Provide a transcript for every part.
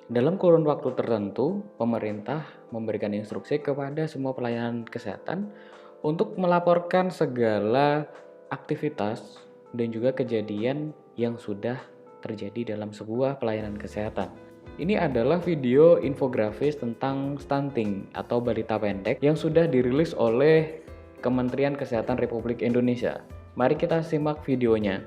Dalam kurun waktu tertentu, pemerintah memberikan instruksi kepada semua pelayanan kesehatan untuk melaporkan segala aktivitas dan juga kejadian yang sudah terjadi dalam sebuah pelayanan kesehatan. Ini adalah video infografis tentang stunting atau balita pendek yang sudah dirilis oleh Kementerian Kesehatan Republik Indonesia. Mari kita simak videonya.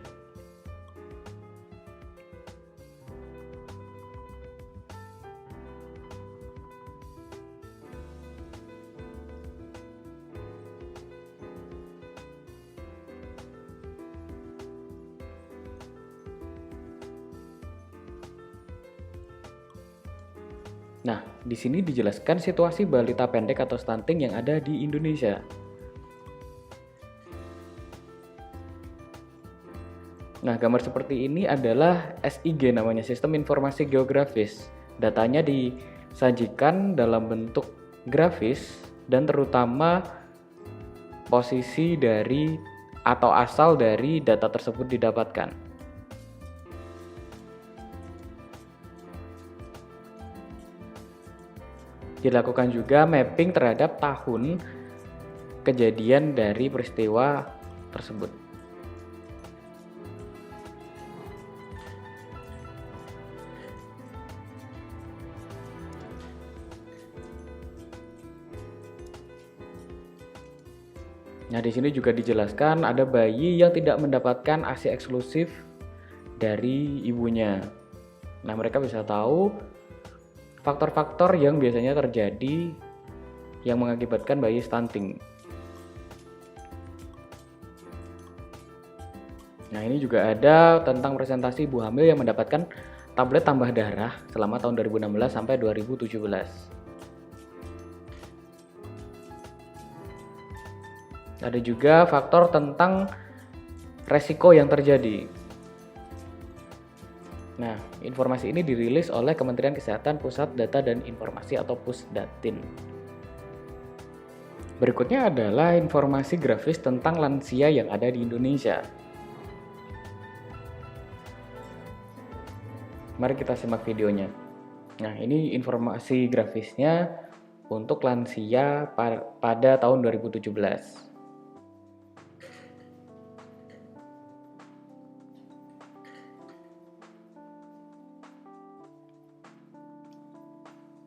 Nah, di sini dijelaskan situasi balita pendek atau stunting yang ada di Indonesia. Nah, gambar seperti ini adalah SIG namanya, Sistem Informasi Geografis. Datanya disajikan dalam bentuk grafis dan terutama posisi dari atau asal dari data tersebut didapatkan. Dilakukan juga mapping terhadap tahun kejadian dari peristiwa tersebut. Nah, di sini juga dijelaskan ada bayi yang tidak mendapatkan ASI eksklusif dari ibunya. Nah, mereka bisa tahu faktor-faktor yang biasanya terjadi yang mengakibatkan bayi stunting. Nah, ini juga ada tentang presentasi ibu hamil yang mendapatkan tablet tambah darah selama tahun 2016 sampai 2017. Ada juga faktor tentang resiko yang terjadi. Nah, informasi ini dirilis oleh Kementerian Kesehatan Pusat Data dan Informasi atau Pusdatin. Berikutnya adalah informasi grafis tentang lansia yang ada di Indonesia. Mari kita simak videonya. Nah, ini informasi grafisnya untuk lansia pada tahun 2017.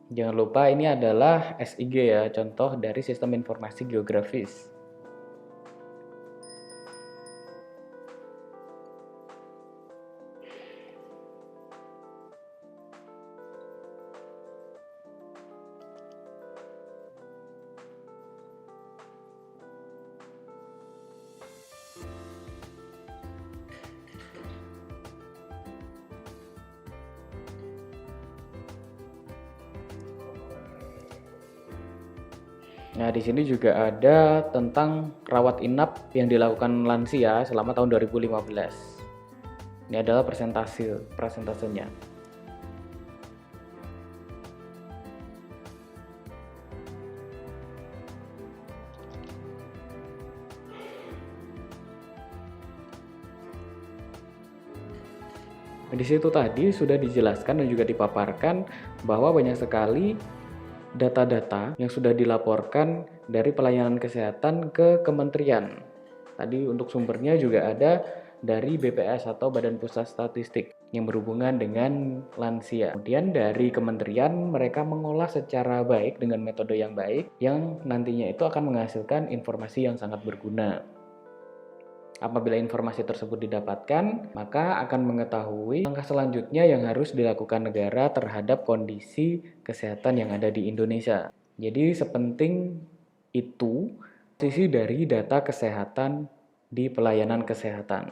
Jangan lupa ini adalah SIG ya, contoh dari sistem informasi geografis. Nah, di sini juga ada tentang rawat inap yang dilakukan lansia selama tahun 2015. Ini adalah presentasenya. Di situ tadi sudah dijelaskan dan juga dipaparkan bahwa banyak sekali data-data yang sudah dilaporkan dari pelayanan kesehatan ke kementerian. Tadi untuk sumbernya juga ada dari BPS atau Badan Pusat Statistik yang berhubungan dengan lansia. Kemudian dari kementerian mereka mengolah secara baik dengan metode yang baik yang nantinya itu akan menghasilkan informasi yang sangat berguna. Apabila informasi tersebut didapatkan, maka akan mengetahui langkah selanjutnya yang harus dilakukan negara terhadap kondisi kesehatan yang ada di Indonesia. Jadi sepenting itu sisi dari data kesehatan di pelayanan kesehatan.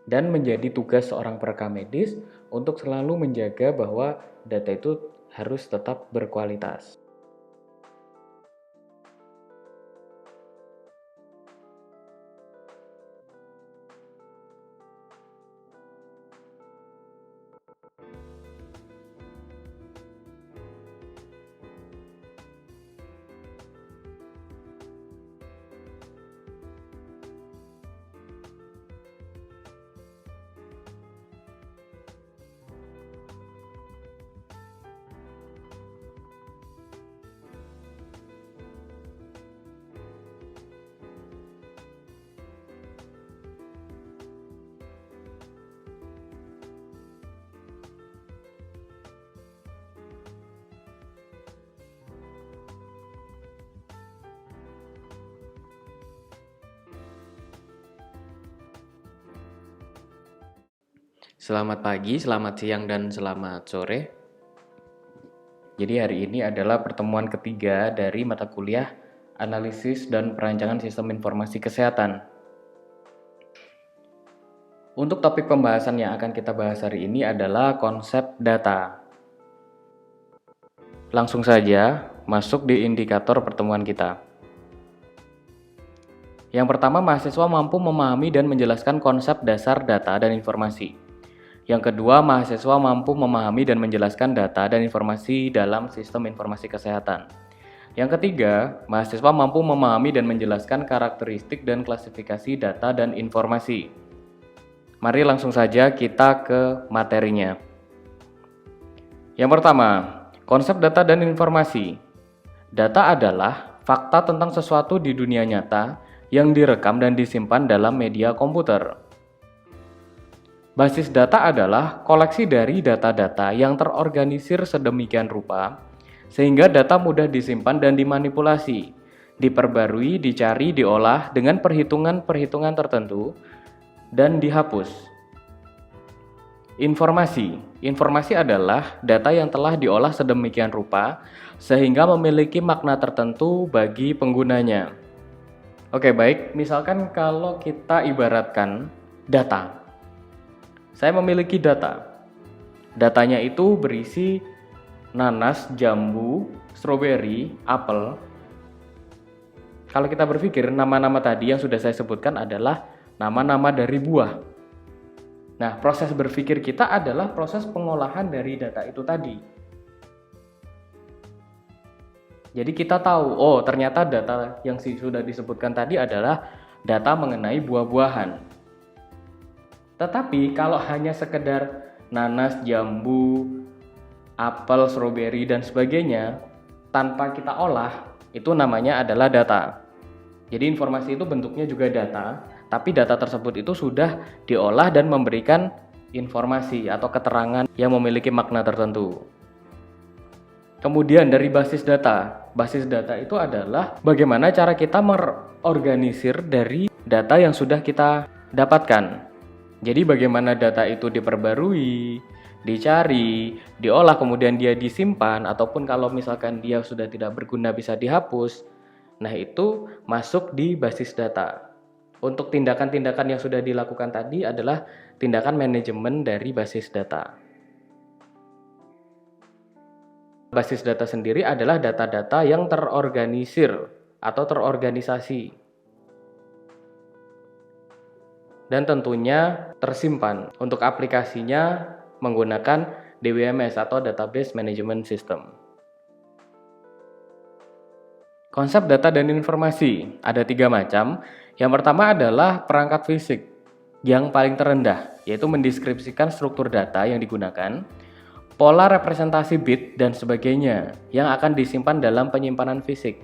Dan menjadi tugas seorang perekam medis untuk selalu menjaga bahwa data itu harus tetap berkualitas. Selamat pagi, selamat siang, dan selamat sore. Jadi hari ini adalah pertemuan ketiga dari mata kuliah Analisis dan Perancangan Sistem Informasi Kesehatan. Untuk topik pembahasan yang akan kita bahas hari ini adalah konsep data. Langsung saja masuk di indikator pertemuan kita. Yang pertama, mahasiswa mampu memahami dan menjelaskan konsep dasar data dan informasi. Yang kedua, mahasiswa mampu memahami dan menjelaskan data dan informasi dalam sistem informasi kesehatan. Yang ketiga, mahasiswa mampu memahami dan menjelaskan karakteristik dan klasifikasi data dan informasi. Mari langsung saja kita ke materinya. Yang pertama, konsep data dan informasi. Data adalah fakta tentang sesuatu di dunia nyata yang direkam dan disimpan dalam media komputer. Basis data adalah koleksi dari data-data yang terorganisir sedemikian rupa sehingga data mudah disimpan dan dimanipulasi, diperbarui, dicari, diolah dengan perhitungan-perhitungan tertentu, dan dihapus. Informasi adalah data yang telah diolah sedemikian rupa sehingga memiliki makna tertentu bagi penggunanya. Oke, baik, misalkan kalau kita ibaratkan data. Saya memiliki data. Datanya itu berisi nanas, jambu, stroberi, apel. Kalau kita berpikir, nama-nama tadi yang sudah saya sebutkan adalah nama-nama dari buah. Nah, proses berpikir kita adalah proses pengolahan dari data itu tadi. Jadi kita tahu, oh ternyata data yang sudah disebutkan tadi adalah data mengenai buah-buahan. Tetapi kalau hanya sekedar nanas, jambu, apel, stroberi, dan sebagainya, tanpa kita olah, itu namanya adalah data. Jadi informasi itu bentuknya juga data, tapi data tersebut itu sudah diolah dan memberikan informasi atau keterangan yang memiliki makna tertentu. Kemudian dari basis data. Basis data itu adalah bagaimana cara kita mengorganisir dari data yang sudah kita dapatkan. Jadi bagaimana data itu diperbarui, dicari, diolah, kemudian dia disimpan, ataupun kalau misalkan dia sudah tidak berguna bisa dihapus. Nah, itu masuk di basis data. Untuk tindakan-tindakan yang sudah dilakukan tadi adalah tindakan manajemen dari basis data. Basis data sendiri adalah data-data yang terorganisir atau terorganisasi. Dan tentunya tersimpan. Untuk aplikasinya menggunakan DBMS atau Database Management System. Konsep data dan informasi ada 3 macam. Yang pertama adalah perangkat fisik yang paling terendah, yaitu mendeskripsikan struktur data yang digunakan, pola representasi bit, dan sebagainya yang akan disimpan dalam penyimpanan fisik.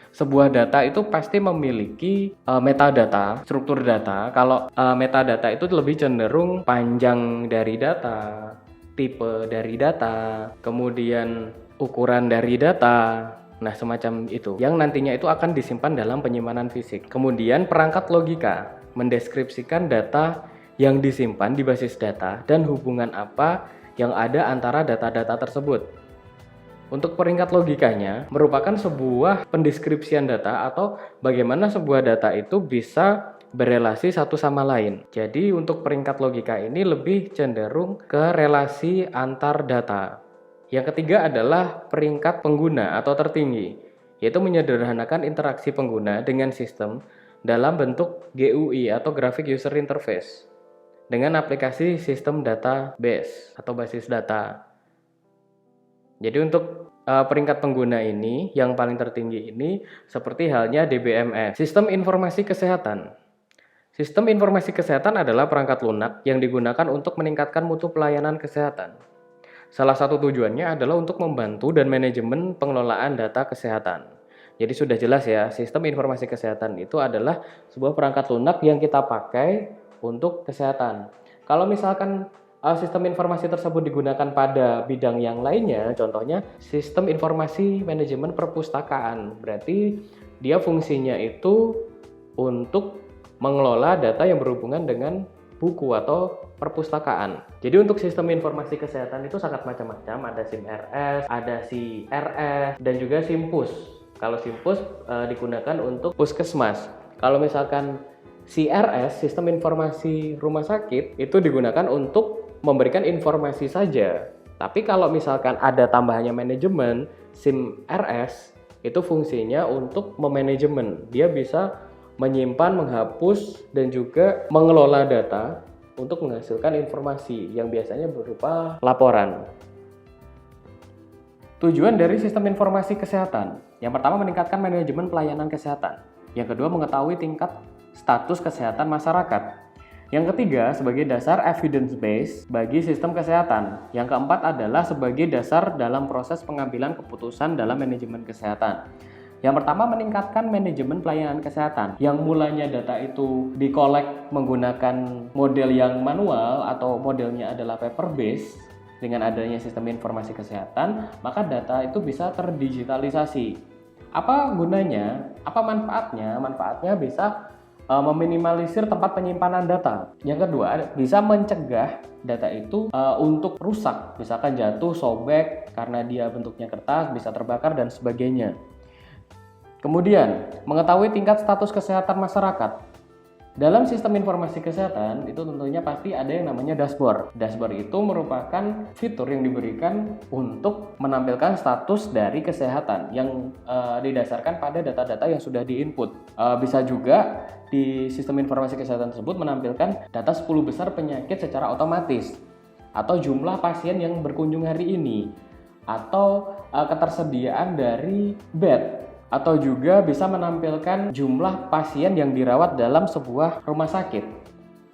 Sebuah data itu pasti memiliki metadata, struktur data. Kalau metadata itu lebih cenderung panjang dari data, tipe dari data, kemudian ukuran dari data. Nah, semacam itu, yang nantinya itu akan disimpan dalam penyimpanan fisik. Kemudian perangkat logika, mendeskripsikan data yang disimpan di basis data dan hubungan apa yang ada antara data-data tersebut. Untuk peringkat logikanya, merupakan sebuah pendeskripsian data atau bagaimana sebuah data itu bisa berelasi satu sama lain. Jadi untuk peringkat logika ini lebih cenderung ke relasi antar data. Yang ketiga adalah peringkat pengguna atau tertinggi, yaitu menyederhanakan interaksi pengguna dengan sistem dalam bentuk GUI atau Graphic User Interface dengan aplikasi sistem database atau basis data. Jadi untuk peringkat pengguna ini, yang paling tertinggi ini seperti halnya DBMS, Sistem Informasi Kesehatan. Sistem Informasi Kesehatan adalah perangkat lunak yang digunakan untuk meningkatkan mutu pelayanan kesehatan. Salah satu tujuannya adalah untuk membantu dan manajemen pengelolaan data kesehatan. Jadi sudah jelas ya, sistem informasi kesehatan itu adalah sebuah perangkat lunak yang kita pakai untuk kesehatan. Kalau misalkan sistem informasi tersebut digunakan pada bidang yang lainnya, contohnya sistem informasi manajemen perpustakaan, berarti dia fungsinya itu untuk mengelola data yang berhubungan dengan buku atau perpustakaan. Jadi untuk sistem informasi kesehatan itu sangat macam-macam, ada SIM-RS, ada CRS, dan juga SIM-PUS. Kalau SIM-PUS digunakan untuk puskesmas. Kalau misalkan CRS, sistem informasi rumah sakit, itu digunakan untuk memberikan informasi saja. Tapi kalau misalkan ada tambahannya manajemen, SIM-RS itu fungsinya untuk memanajemen. Dia bisa menyimpan, menghapus, dan juga mengelola data untuk menghasilkan informasi yang biasanya berupa laporan. Tujuan dari sistem informasi kesehatan, yang pertama meningkatkan manajemen pelayanan kesehatan. Yang kedua mengetahui tingkat status kesehatan masyarakat. Yang ketiga, sebagai dasar evidence base bagi sistem kesehatan. Yang keempat adalah sebagai dasar dalam proses pengambilan keputusan dalam manajemen kesehatan. Yang pertama, meningkatkan manajemen pelayanan kesehatan. Yang mulanya data itu dikolek menggunakan model yang manual atau modelnya adalah paper base. Dengan adanya sistem informasi kesehatan, maka data itu bisa terdigitalisasi. Apa gunanya? Apa manfaatnya? Manfaatnya bisa meminimalisir tempat penyimpanan data. Yang kedua, bisa mencegah data itu untuk rusak, misalkan jatuh, sobek karena dia bentuknya kertas, bisa terbakar dan sebagainya. Kemudian, mengetahui tingkat status kesehatan masyarakat. Dalam sistem informasi kesehatan itu tentunya pasti ada yang namanya dashboard. Dashboard itu merupakan fitur yang diberikan untuk menampilkan status dari kesehatan yang didasarkan pada data-data yang sudah diinput. Bisa juga di sistem informasi kesehatan tersebut menampilkan data 10 besar penyakit secara otomatis, atau jumlah pasien yang berkunjung hari ini, atau ketersediaan dari bed, atau juga bisa menampilkan jumlah pasien yang dirawat dalam sebuah rumah sakit.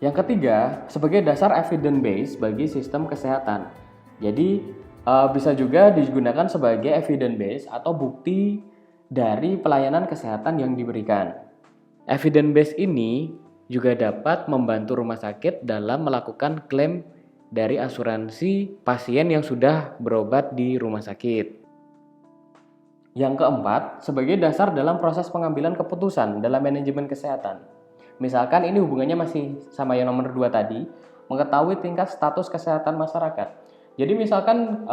Yang ketiga, sebagai dasar evidence base bagi sistem kesehatan. Jadi bisa juga digunakan sebagai evidence base atau bukti dari pelayanan kesehatan yang diberikan. Evidence base ini juga dapat membantu rumah sakit dalam melakukan klaim dari asuransi pasien yang sudah berobat di rumah sakit. Yang keempat, sebagai dasar dalam proses pengambilan keputusan dalam manajemen kesehatan. Misalkan ini hubungannya masih sama yang nomor 2 tadi, mengetahui tingkat status kesehatan masyarakat. Jadi misalkan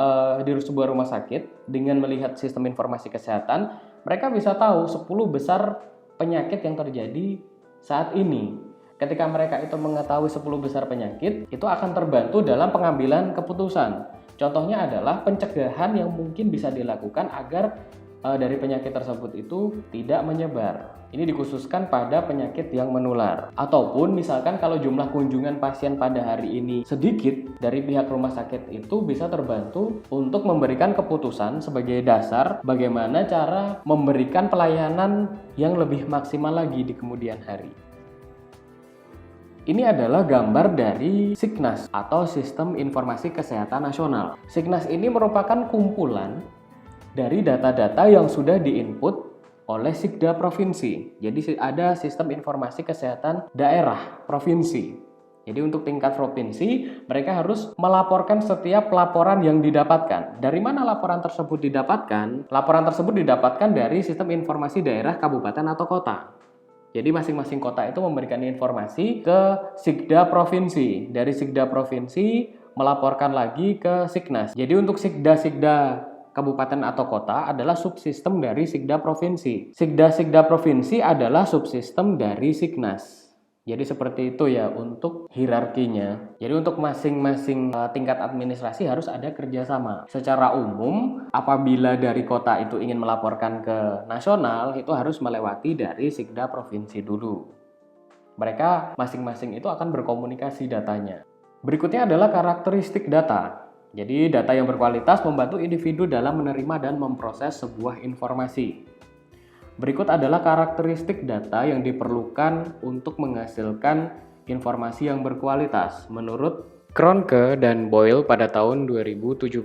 di sebuah rumah sakit, dengan melihat sistem informasi kesehatan, mereka bisa tahu 10 besar penyakit yang terjadi saat ini. Ketika mereka itu mengetahui 10 besar penyakit, itu akan terbantu dalam pengambilan keputusan. Contohnya adalah pencegahan yang mungkin bisa dilakukan agar dari penyakit tersebut itu tidak menyebar. Ini dikhususkan pada penyakit yang menular. Ataupun misalkan kalau jumlah kunjungan pasien pada hari ini sedikit, dari pihak rumah sakit itu bisa terbantu untuk memberikan keputusan sebagai dasar bagaimana cara memberikan pelayanan yang lebih maksimal lagi di kemudian hari. Ini adalah gambar dari Signas atau Sistem Informasi Kesehatan Nasional. Signas ini merupakan kumpulan dari data-data yang sudah diinput oleh Sikda Provinsi. Jadi ada sistem informasi kesehatan daerah provinsi. Jadi untuk tingkat provinsi, mereka harus melaporkan setiap laporan yang didapatkan. Dari mana laporan tersebut didapatkan? Laporan tersebut didapatkan dari sistem informasi daerah, kabupaten, atau kota. Jadi masing-masing kota itu memberikan informasi ke Sikda Provinsi. Dari Sikda Provinsi melaporkan lagi ke Signas. Jadi untuk Sikda kabupaten atau kota adalah subsistem dari Sikda Provinsi. Sikda Provinsi adalah subsistem dari Signas. Jadi seperti itu ya untuk hierarkinya. Jadi untuk masing-masing tingkat administrasi harus ada kerjasama. Secara umum, apabila dari kota itu ingin melaporkan ke nasional, itu harus melewati dari Sikda Provinsi dulu. Mereka masing-masing itu akan berkomunikasi datanya. Berikutnya adalah karakteristik data. Jadi data yang berkualitas membantu individu dalam menerima dan memproses sebuah informasi. Berikut adalah karakteristik data yang diperlukan untuk menghasilkan informasi yang berkualitas menurut Krohnke dan Boyle pada tahun 2017.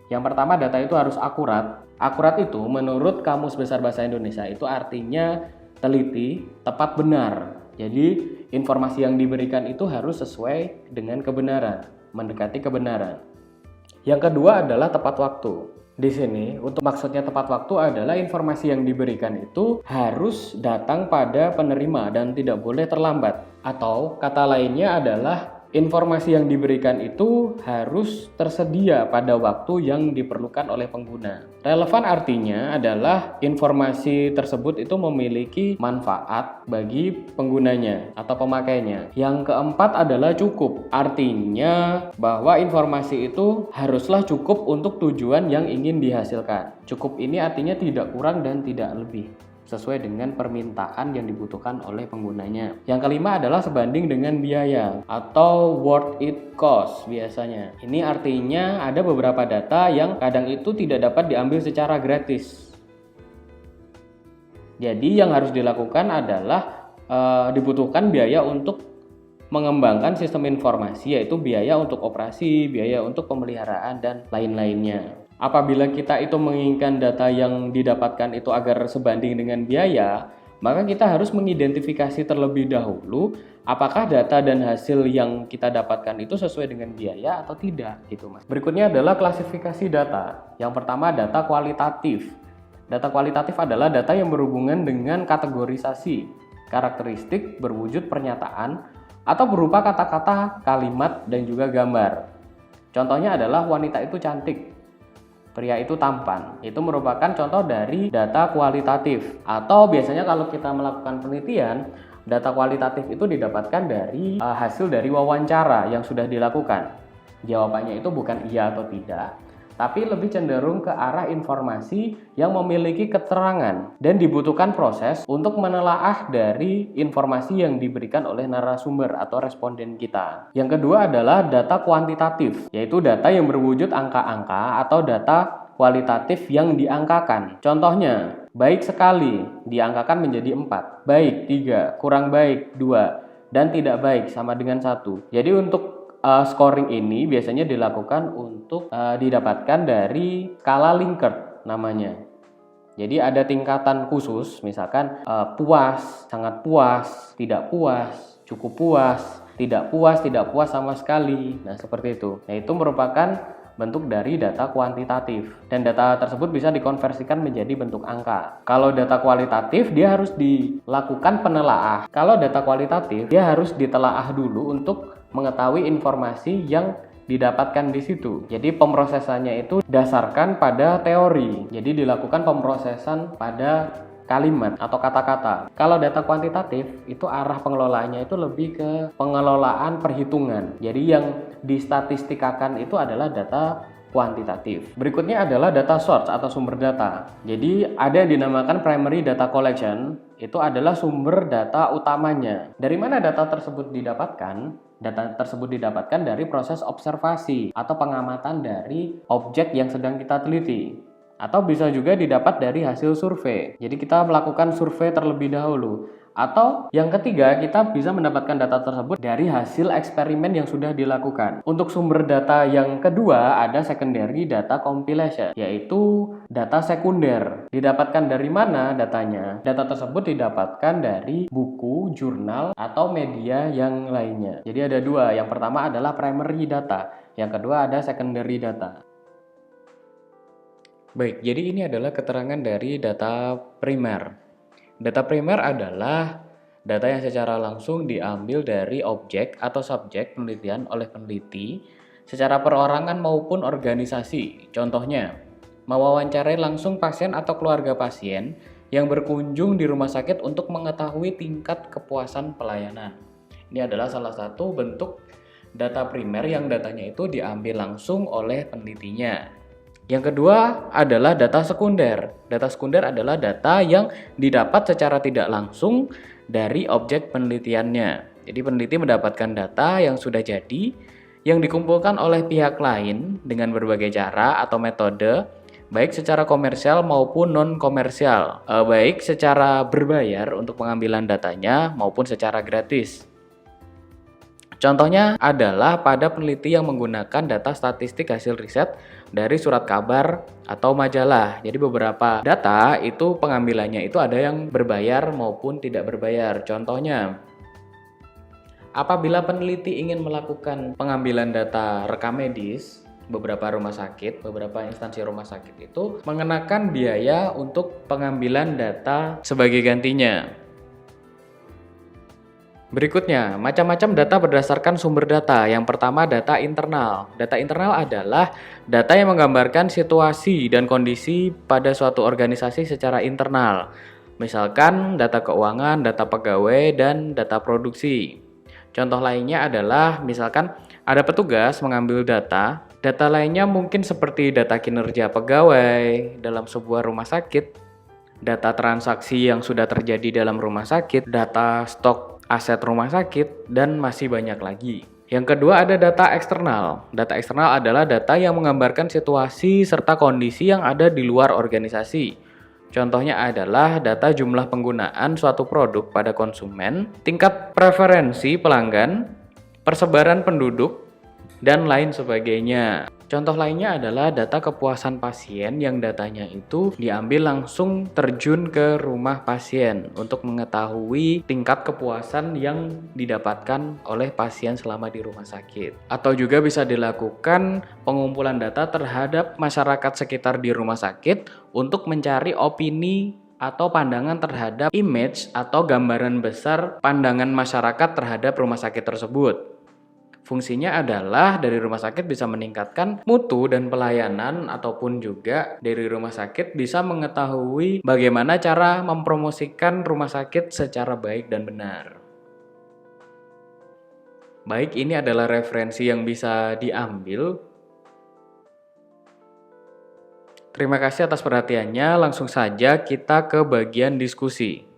Yang pertama, data itu harus akurat. Akurat itu menurut Kamus Besar Bahasa Indonesia itu artinya teliti, tepat, benar. Jadi informasi yang diberikan itu harus sesuai dengan kebenaran, mendekati kebenaran. Yang kedua adalah tepat waktu. Di sini, untuk maksudnya tepat waktu adalah informasi yang diberikan itu harus datang pada penerima dan tidak boleh terlambat. Atau kata lainnya adalah informasi yang diberikan itu harus tersedia pada waktu yang diperlukan oleh pengguna. Relevan artinya adalah informasi tersebut itu memiliki manfaat bagi penggunanya atau pemakainya. Yang keempat adalah cukup. Artinya bahwa informasi itu haruslah cukup untuk tujuan yang ingin dihasilkan. Cukup ini artinya tidak kurang dan tidak lebih, sesuai dengan permintaan yang dibutuhkan oleh penggunanya. Yang kelima adalah sebanding dengan biaya atau worth it cost biasanya. Ini artinya ada beberapa data yang kadang itu tidak dapat diambil secara gratis. Jadi yang harus dilakukan adalah dibutuhkan biaya untuk mengembangkan sistem informasi, yaitu biaya untuk operasi, biaya untuk pemeliharaan, dan lain-lainnya. Apabila kita itu menginginkan data yang didapatkan itu agar sebanding dengan biaya, maka kita harus mengidentifikasi terlebih dahulu apakah data dan hasil yang kita dapatkan itu sesuai dengan biaya atau tidak, gitu Mas. Berikutnya adalah klasifikasi data. Yang pertama, data kualitatif. Data kualitatif adalah data yang berhubungan dengan kategorisasi, karakteristik berwujud pernyataan atau berupa kata-kata, kalimat, dan juga gambar. Contohnya adalah wanita itu cantik, pria itu tampan. Itu merupakan contoh dari data kualitatif. Atau biasanya kalau kita melakukan penelitian, data kualitatif itu didapatkan dari hasil dari wawancara yang sudah dilakukan. Jawabannya itu bukan iya atau tidak, tapi lebih cenderung ke arah informasi yang memiliki keterangan dan dibutuhkan proses untuk menelaah dari informasi yang diberikan oleh narasumber atau responden kita. Yang kedua adalah data kuantitatif, yaitu data yang berwujud angka-angka atau data kualitatif yang diangkakan. Contohnya, baik sekali diangkakan menjadi 4, baik 3, kurang baik 2, dan tidak baik sama dengan 1. Jadi untuk scoring ini biasanya dilakukan untuk didapatkan dari skala Likert namanya. Jadi ada tingkatan khusus, misalkan puas, sangat puas, tidak puas, cukup puas, tidak puas sama sekali. Nah, seperti itu. Nah, itu merupakan bentuk dari data kuantitatif, dan data tersebut bisa dikonversikan menjadi bentuk angka. Kalau data kualitatif, dia harus dilakukan penelaah. Kalau data kualitatif, dia harus ditelaah dulu untuk mengetahui informasi yang didapatkan di situ. Jadi pemrosesannya itu dasarkan pada teori. Jadi dilakukan pemrosesan pada kalimat atau kata-kata. Kalau data kuantitatif itu arah pengelolaannya itu lebih ke pengelolaan perhitungan. Jadi yang distatistikakan itu adalah data kuantitatif. Berikutnya adalah data source atau sumber data. Jadi ada yang dinamakan primary data collection, itu adalah sumber data utamanya. Dari mana data tersebut didapatkan? Data tersebut didapatkan dari proses observasi atau pengamatan dari objek yang sedang kita teliti. Atau bisa juga didapat dari hasil survei. Jadi kita melakukan survei terlebih dahulu. Atau yang ketiga, kita bisa mendapatkan data tersebut dari hasil eksperimen yang sudah dilakukan. Untuk sumber data yang kedua ada secondary data compilation, yaitu data sekunder. Didapatkan dari mana datanya? Data tersebut didapatkan dari buku, jurnal, atau media yang lainnya. Jadi ada dua. Yang pertama adalah primary data, yang kedua ada secondary data. Baik, jadi ini adalah keterangan dari data primer. Data primer adalah data yang secara langsung diambil dari objek atau subjek penelitian oleh peneliti secara perorangan maupun organisasi. Contohnya, mewawancarai langsung pasien atau keluarga pasien yang berkunjung di rumah sakit untuk mengetahui tingkat kepuasan pelayanan. Ini adalah salah satu bentuk data primer yang datanya itu diambil langsung oleh penelitinya. Yang kedua adalah data sekunder. Data sekunder adalah data yang didapat secara tidak langsung dari objek penelitiannya. Jadi peneliti mendapatkan data yang sudah jadi, yang dikumpulkan oleh pihak lain dengan berbagai cara atau metode, baik secara komersial maupun non-komersial, baik secara berbayar untuk pengambilan datanya maupun secara gratis. Contohnya adalah pada peneliti yang menggunakan data statistik hasil riset dari surat kabar atau majalah. Jadi beberapa data itu pengambilannya itu ada yang berbayar maupun tidak berbayar. Contohnya, apabila peneliti ingin melakukan pengambilan data rekam medis beberapa rumah sakit, beberapa instansi rumah sakit itu mengenakan biaya untuk pengambilan data sebagai gantinya. Berikutnya, macam-macam data berdasarkan sumber data. Yang pertama, data internal. Data internal adalah data yang menggambarkan situasi dan kondisi pada suatu organisasi secara internal. Misalkan data keuangan, data pegawai, dan data produksi. Contoh lainnya adalah misalkan ada petugas mengambil data. Data lainnya mungkin seperti data kinerja pegawai dalam sebuah rumah sakit, data transaksi yang sudah terjadi dalam rumah sakit, data stok aset rumah sakit, dan masih banyak lagi. Yang kedua ada data eksternal. Data eksternal adalah data yang menggambarkan situasi serta kondisi yang ada di luar organisasi. Contohnya adalah data jumlah penggunaan suatu produk pada konsumen, tingkat preferensi pelanggan, persebaran penduduk, dan lain sebagainya. Contoh lainnya adalah data kepuasan pasien yang datanya itu diambil langsung terjun ke rumah pasien untuk mengetahui tingkat kepuasan yang didapatkan oleh pasien selama di rumah sakit. Atau juga bisa dilakukan pengumpulan data terhadap masyarakat sekitar di rumah sakit untuk mencari opini atau pandangan terhadap image atau gambaran besar pandangan masyarakat terhadap rumah sakit tersebut. Fungsinya adalah dari rumah sakit bisa meningkatkan mutu dan pelayanan ataupun juga dari rumah sakit bisa mengetahui bagaimana cara mempromosikan rumah sakit secara baik dan benar. Baik, ini adalah referensi yang bisa diambil. Terima kasih atas perhatiannya. Langsung saja kita ke bagian diskusi.